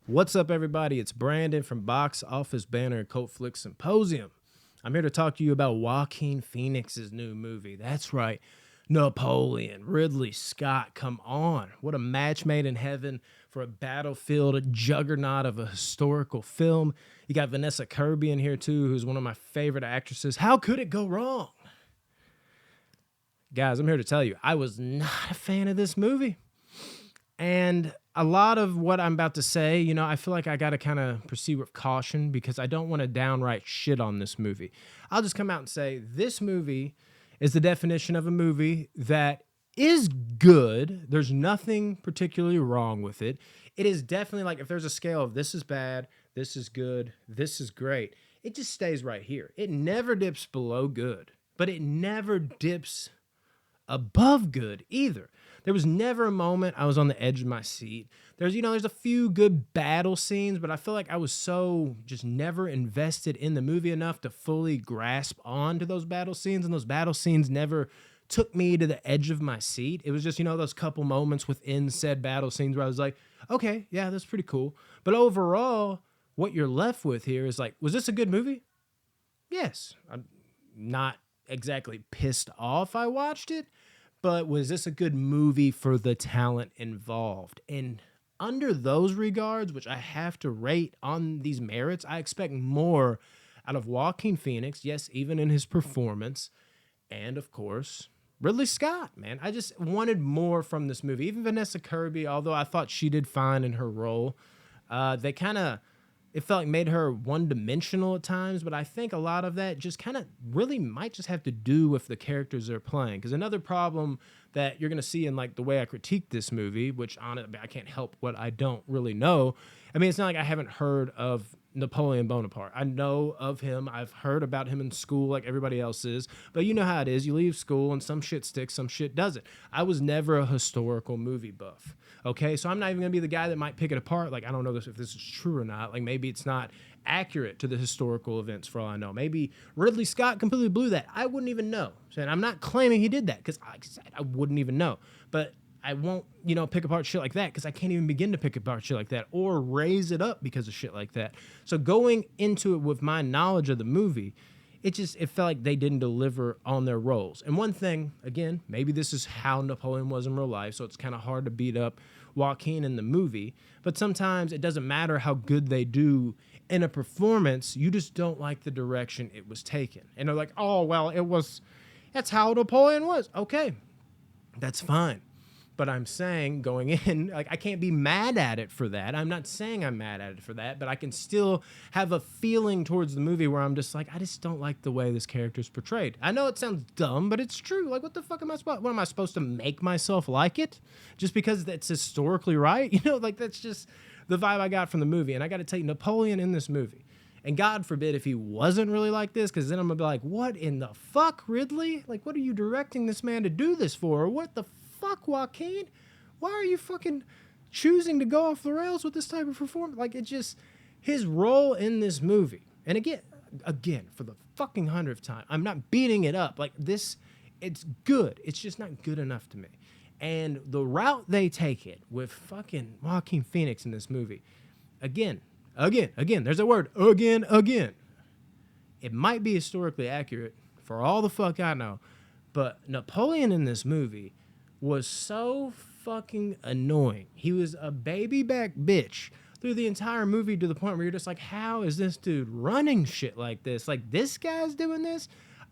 What's up, everybody? It's Brandon from Box Office Banner and Cult Flick Symposium. I'm here to talk to you about Joaquin Phoenix's new movie. That's right, Napoleon. Ridley Scott, come on. What a match made in heaven for a battlefield, a juggernaut of a historical film. You got Vanessa Kirby in here, too, who's one of my favorite actresses. How could it go wrong? Guys, I'm here to tell you, I was not a fan of this movie. And a lot of what I'm about to say, I feel like I got to kind of proceed with caution because I don't want to downright shit on this movie. I'll just come out and say this movie is the definition of a movie that is good. There's nothing particularly wrong with it. It is definitely like if there's a scale of this is bad, this is good, this is great, it just stays right here. It never dips below good, but it never dips above good either. There was never a moment I was on the edge of my seat. There's a few good battle scenes, but I feel like I was so just never invested in the movie enough to fully grasp onto those battle scenes, and those battle scenes never took me to the edge of my seat. It was just, those couple moments within said battle scenes where I was like, okay, yeah, that's pretty cool. But overall, what you're left with here is like, was this a good movie? Yes. I'm not exactly pissed off I watched it, but was this a good movie for the talent involved? And under those regards, which I have to rate on these merits, I expect more out of Joaquin Phoenix, yes, even in his performance, and of course, Ridley Scott, man. I just wanted more from this movie. Even Vanessa Kirby, although I thought she did fine in her role, it felt like made her one-dimensional at times, but I think a lot of that just kind of really might just have to do with the characters they're playing. Because another problem that you're going to see in like the way I critique this movie, which I can't help what I don't really know. I mean, it's not like I haven't heard of Napoleon Bonaparte. I know of him. I've heard about him in school like everybody else is. But you know how it is. You leave school and some shit sticks, some shit doesn't. I was never a historical movie buff. Okay, so I'm not even going to be the guy that might pick it apart. Like, I don't know if this is true or not. Like, maybe it's not accurate to the historical events for all I know. Maybe Ridley Scott completely blew that. I wouldn't even know. And I'm not claiming he did that because I wouldn't even know. But I won't, pick apart shit like that because I can't even begin to pick apart shit like that or raise it up because of shit like that. So going into it with my knowledge of the movie, it felt like they didn't deliver on their roles. And one thing, again, maybe this is how Napoleon was in real life, so it's kind of hard to beat up Joaquin in the movie, but sometimes it doesn't matter how good they do in a performance, you just don't like the direction it was taken. And they're like, oh, well, that's how Napoleon was. Okay, that's fine. But I'm saying going in, like, I can't be mad at it for that. I'm not saying I'm mad at it for that, but I can still have a feeling towards the movie where I'm just like, I just don't like the way this character's portrayed. I know it sounds dumb, but it's true. Like, what the fuck what am I supposed to make myself like it? Just because that's historically right? That's just the vibe I got from the movie. And I got to tell you, Napoleon in this movie, and God forbid if he wasn't really like this, because then I'm going to be like, what in the fuck, Ridley? Like, what are you directing this man to do this for? Or what the fuck, Joaquin? Why are you fucking choosing to go off the rails with this type of performance? Like, it just, his role in this movie, and again, for the fucking 100th time, I'm not beating it up. Like, this, it's good. It's just not good enough to me. And the route they take it with fucking Joaquin Phoenix in this movie, again, there's a word, again. It might be historically accurate for all the fuck I know, but Napoleon in this movie was so fucking annoying. He was a baby back bitch through the entire movie to the point where you're just like, how is this dude running shit like this? Like, this guy's doing this?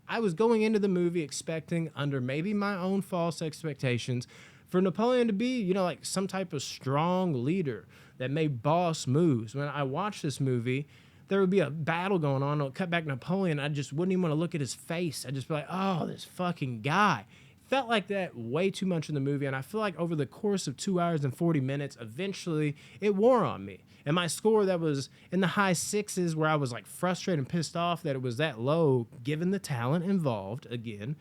I was going into the movie expecting, under maybe my own false expectations, for Napoleon to be, like some type of strong leader that made boss moves. When I watched this movie, there would be a battle going on. It'll cut back Napoleon. I just wouldn't even want to look at his face. I'd just be like, oh, this fucking guy. Felt like that way too much in the movie, and I feel like over the course of 2 hours and 40 minutes, eventually it wore on me. And my score that was in the high sixes, where I was like frustrated and pissed off that it was that low, given the talent involved, again,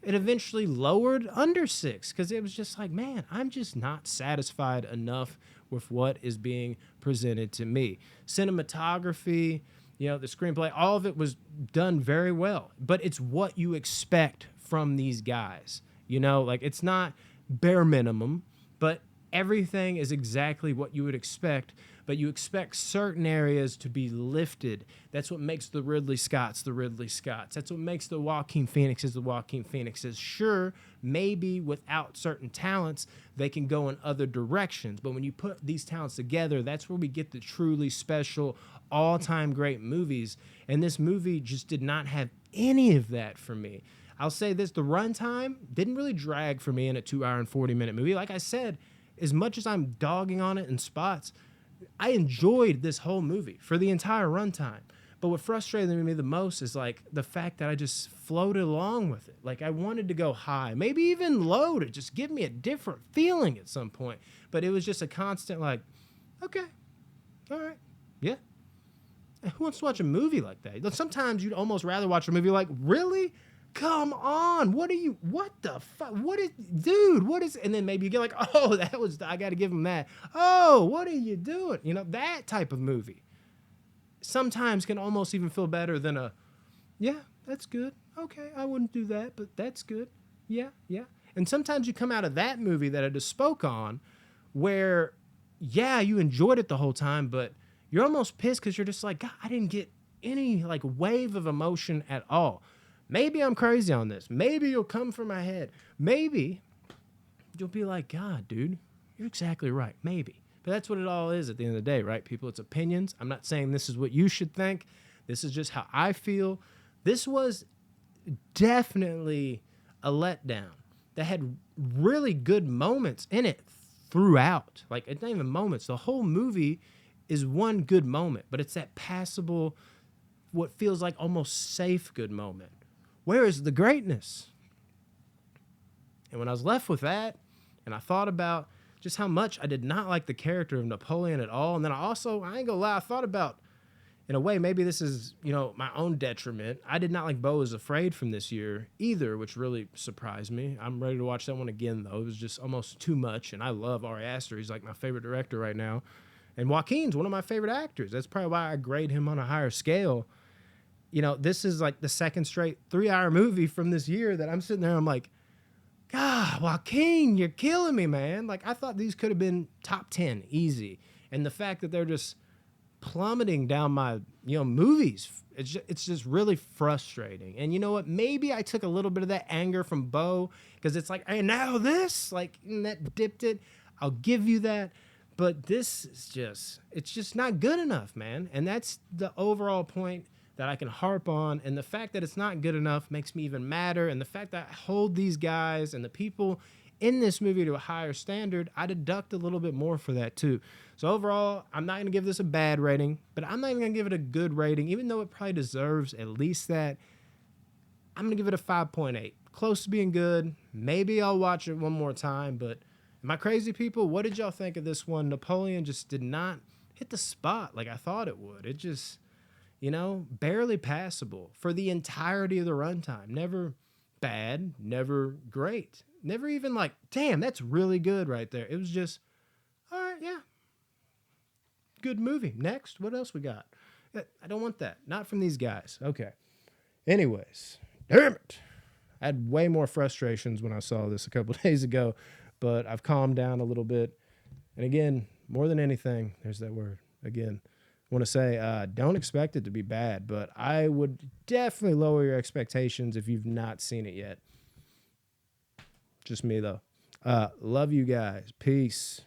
it eventually lowered under 6, because it was just like, man, I'm just not satisfied enough with what is being presented to me. Cinematography, the screenplay, all of it was done very well, but it's what you expect from these guys. It's not bare minimum, but everything is exactly what you would expect but you expect certain areas to be lifted. That's what makes the Ridley Scotts the Ridley Scotts. That's what makes the Joaquin Phoenixes the Joaquin Phoenixes. Sure, maybe without certain talents, they can go in other directions. But when you put these talents together, that's where we get the truly special, all-time great movies. And this movie just did not have any of that for me. I'll say this, the runtime didn't really drag for me in a 2 hour and 40-minute movie. Like I said, as much as I'm dogging on it in spots, I enjoyed this whole movie for the entire runtime. But what frustrated me the most is like the fact that I just floated along with it. Like I wanted to go high, maybe even low to just give me a different feeling at some point. But it was just a constant like, okay, all right, yeah. Who wants to watch a movie like that? Sometimes you'd almost rather watch a movie like, really? Come on, what the fuck, dude, what is, and then maybe you get like, oh, I got to give him that. Oh, what are you doing? You know, that type of movie sometimes can almost even feel better than yeah, that's good. Okay, I wouldn't do that, but that's good. Yeah, yeah. And sometimes you come out of that movie that I just spoke on where, yeah, you enjoyed it the whole time, but you're almost pissed because you're just like, God, I didn't get any like wave of emotion at all. Maybe I'm crazy on this. Maybe you'll come for my head. Maybe you'll be like, God, dude, you're exactly right. Maybe. But that's what it all is at the end of the day, right, people? It's opinions. I'm not saying this is what you should think. This is just how I feel. This was definitely a letdown that had really good moments in it throughout. Like, it's not even moments. The whole movie is one good moment, but it's that passable, what feels like almost safe good moment. Where is the greatness? And when I was left with that, and I thought about just how much I did not like the character of Napoleon at all, and then I ain't gonna lie, I thought about, in a way, maybe this is, my own detriment. I did not like Beau is Afraid from this year either, which really surprised me. I'm ready to watch that one again, though. It was just almost too much, and I love Ari Aster. He's like my favorite director right now. And Joaquin's one of my favorite actors. That's probably why I grade him on a higher scale. This is like the second straight 3-hour movie from this year that I'm sitting there, I'm like, God, Joaquin, you're killing me, man. Like, I thought these could have been top 10, easy. And the fact that they're just plummeting down my, movies, it's just really frustrating. And you know what? Maybe I took a little bit of that anger from Beau, because it's like, hey, now this, like, that dipped it. I'll give you that. But this is it's just not good enough, man. And that's the overall point that I can harp on, and the fact that it's not good enough makes me even madder, and the fact that I hold these guys and the people in this movie to a higher standard, I deduct a little bit more for that too. So overall, I'm not going to give this a bad rating, but I'm not even going to give it a good rating, even though it probably deserves at least that. I'm going to give it a 5.8. Close to being good. Maybe I'll watch it one more time, but am I crazy, people? What did y'all think of this one? Napoleon just did not hit the spot like I thought it would. It just, barely passable for the entirety of the runtime. Never bad, never great. Never even like, damn, that's really good right there. It was just, all right, yeah. Good movie. Next, what else we got? I don't want that. Not from these guys. Okay. Anyways, damn it. I had way more frustrations when I saw this a couple days ago, but I've calmed down a little bit. And again, more than anything, there's that word again. I want to say, don't expect it to be bad, but I would definitely lower your expectations if you've not seen it yet. Just me, though. Love you guys. Peace.